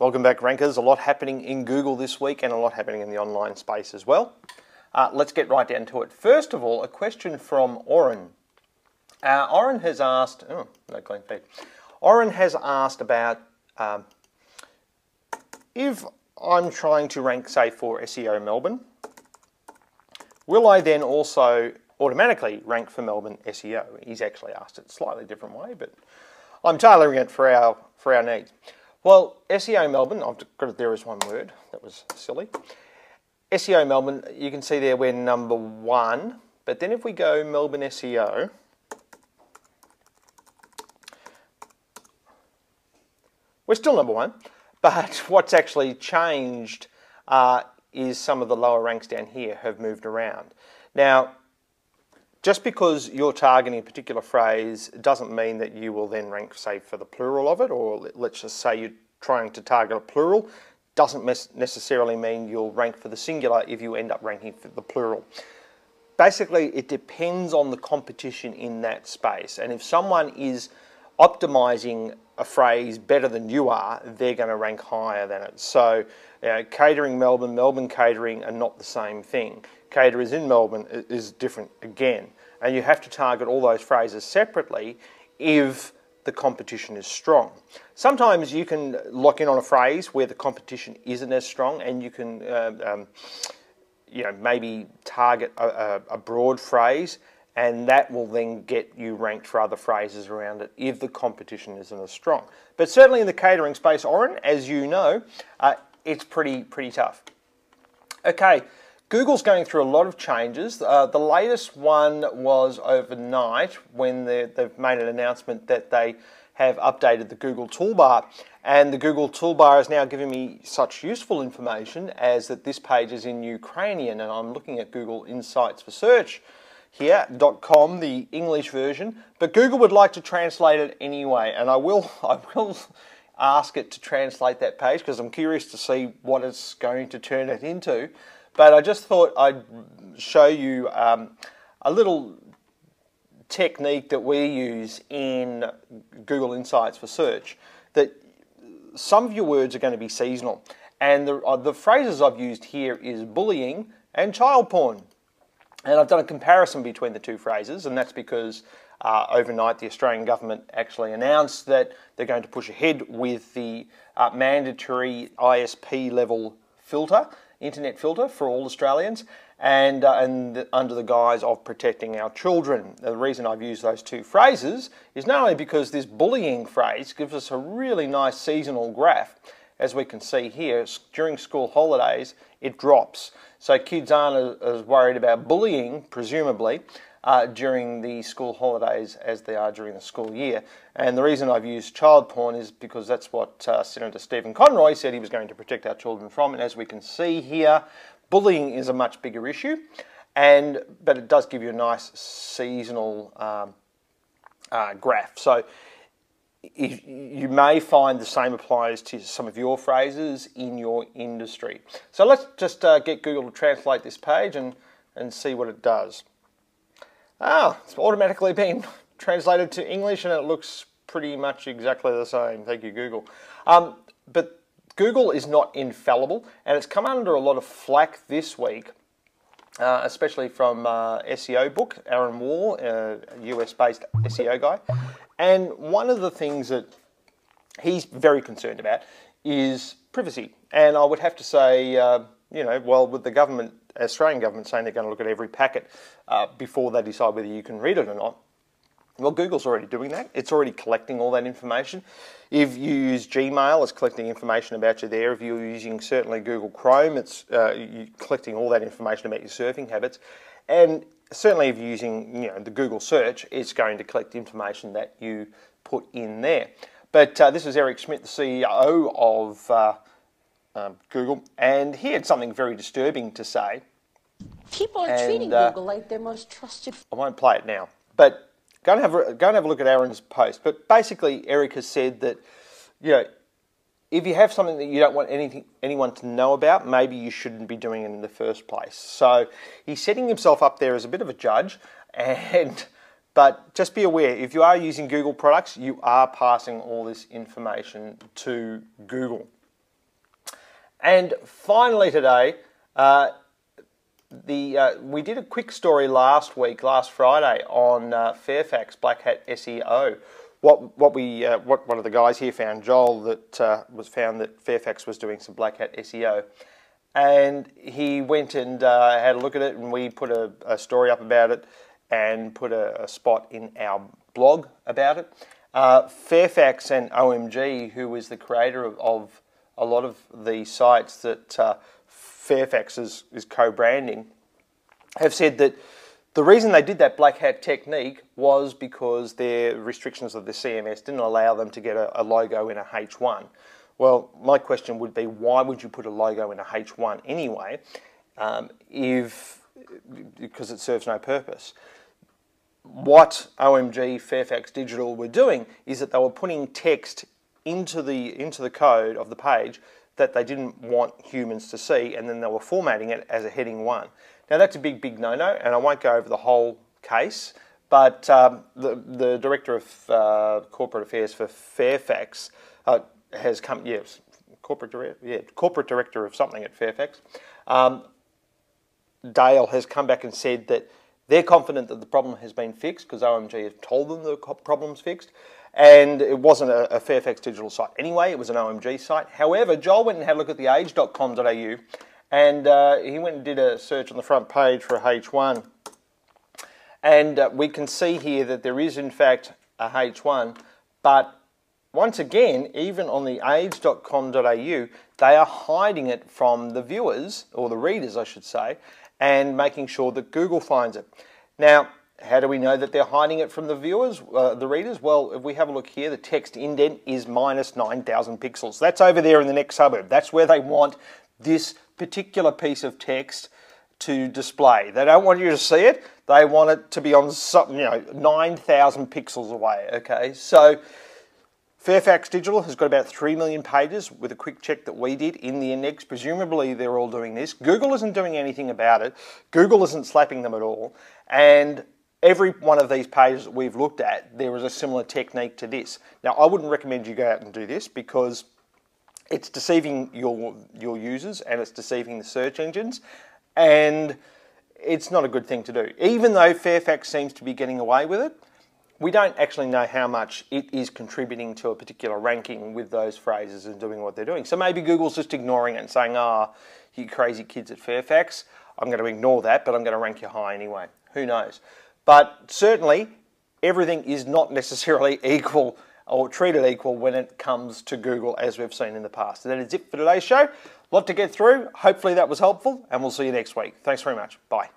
Welcome back, rankers. A lot happening in Google this week and a lot happening in the online space as well. Let's get right down to it. First of all, a question from Oren. Oren has asked, oh, no clean feed. Oren has asked about if I'm trying to rank, say, for SEO Melbourne, will I then also automatically rank for Melbourne SEO? He's actually asked it a slightly different way, but I'm tailoring it for our needs. Well, SEO Melbourne, I've got it there as one word. That was silly. SEO Melbourne, you can see there we're number 1. But then if we go Melbourne SEO, we're still number 1. But what's actually changed is some of the lower ranks down here have moved around. Now, just because you're targeting a particular phrase doesn't mean that you will then rank, say, for the plural of it, or let's just say you're trying to target a plural, doesn't necessarily mean you'll rank for the singular if you end up ranking for the plural. Basically, it depends on the competition in that space, and if someone is optimizing a phrase better than you are, they're going to rank higher than it. So, catering Melbourne, Melbourne catering are not the same thing. Caterers in Melbourne is different again, and you have to target all those phrases separately if the competition is strong. Sometimes you can lock in on a phrase where the competition isn't as strong, and you can maybe target a broad phrase, and that will then get you ranked for other phrases around it if the competition isn't as strong. But certainly in the catering space, Oren, as you know, it's pretty tough. Okay, Google's going through a lot of changes. The latest one was overnight when they've made an announcement that they have updated the Google toolbar, and the Google toolbar is now giving me such useful information as that this page is in Ukrainian, and I'm looking at Google Insights for Search here, .com, the English version, but Google would like to translate it anyway, and I will ask it to translate that page because I'm curious to see what it's going to turn it into. But I just thought I'd show you a little technique that we use in Google Insights for Search, that some of your words are going to be seasonal, and the phrases I've used here is bullying and child porn. And I've done a comparison between the two phrases, and that's because overnight the Australian government actually announced that they're going to push ahead with the mandatory ISP level filter, internet filter for all Australians, and under the guise of protecting our children. The reason I've used those two phrases is not only because this bullying phrase gives us a really nice seasonal graph. As we can see here, during school holidays, it drops. So kids aren't as worried about bullying, presumably, during the school holidays as they are during the school year. And the reason I've used child porn is because that's what Senator Stephen Conroy said he was going to protect our children from. And as we can see here, bullying is a much bigger issue, but it does give you a nice seasonal graph. So you may find the same applies to some of your phrases in your industry. So let's just get Google to translate this page and see what it does. It's automatically been translated to English and it looks pretty much exactly the same. Thank you, Google. But Google is not infallible, and it's come under a lot of flack this week, especially from SEO Book, Aaron Wall, a US-based SEO guy. And one of the things that he's very concerned about is privacy. And I would have to say, well, with the Australian government saying they're going to look at every packet before they decide whether you can read it or not, well, Google's already doing that. It's already collecting all that information. If you use Gmail, it's collecting information about you there. If you're using certainly Google Chrome, it's collecting all that information about your surfing habits. And certainly if you're using the Google search, it's going to collect information that you put in there. But this is Eric Schmidt, the CEO of Google, and he had something very disturbing to say. People are treating Google like their most trusted. I won't play it now, but go and have a look at Aaron's post. But basically, Eric has said that, if you have something that you don't want anyone to know about, maybe you shouldn't be doing it in the first place. So he's setting himself up there as a bit of a judge, but just be aware, if you are using Google products, you are passing all this information to Google. And finally today, we did a quick story last Friday, on Fairfax blackhat SEO. What one of the guys here found, Joel, that found that Fairfax was doing some blackhat SEO, and he went and had a look at it, and we put a story up about it and put a spot in our blog about it. Fairfax and OMG, who is the creator of a lot of the sites that Fairfax is co-branding, have said that the reason they did that black hat technique was because their restrictions of the CMS didn't allow them to get a logo in a H1. Well, my question would be, why would you put a logo in a H1 anyway, because it serves no purpose? What OMG Fairfax Digital were doing is that they were putting text into the code of the page that they didn't want humans to see, and then they were formatting it as a heading 1. Now that's a big no-no, and I won't go over the whole case, but the Director of Corporate Affairs for Fairfax has come, Corporate Director of something at Fairfax, Dale, has come back and said that they're confident that the problem has been fixed because OMG has told them the problem's fixed. And it wasn't a Fairfax Digital site anyway, it was an OMG site. However, Joel went and had a look at the age.com.au, and he went and did a search on the front page for a H1. And we can see here that there is in fact a H1, but once again, even on the age.com.au, they are hiding it from the viewers, or the readers I should say, and making sure that Google finds it. Now, how do we know that they're hiding it from the viewers, the readers? Well, if we have a look here, the text indent is minus 9,000 pixels. That's over there in the next suburb. That's where they want this particular piece of text to display. They don't want you to see it. They want it to be on something, 9,000 pixels away. Okay, so Fairfax Digital has got about 3 million pages with a quick check that we did in the index. Presumably they're all doing this. Google isn't doing anything about it. Google isn't slapping them at all. And every one of these pages that we've looked at, there is a similar technique to this. Now, I wouldn't recommend you go out and do this because it's deceiving your users and it's deceiving the search engines, and it's not a good thing to do. Even though Fairfax seems to be getting away with it, we don't actually know how much it is contributing to a particular ranking with those phrases and doing what they're doing. So maybe Google's just ignoring it and saying, you crazy kids at Fairfax, I'm going to ignore that, but I'm going to rank you high anyway. Who knows? But certainly, everything is not necessarily equal or treated equal when it comes to Google, as we've seen in the past. And that is it for today's show. A lot to get through. Hopefully that was helpful, and we'll see you next week. Thanks very much. Bye.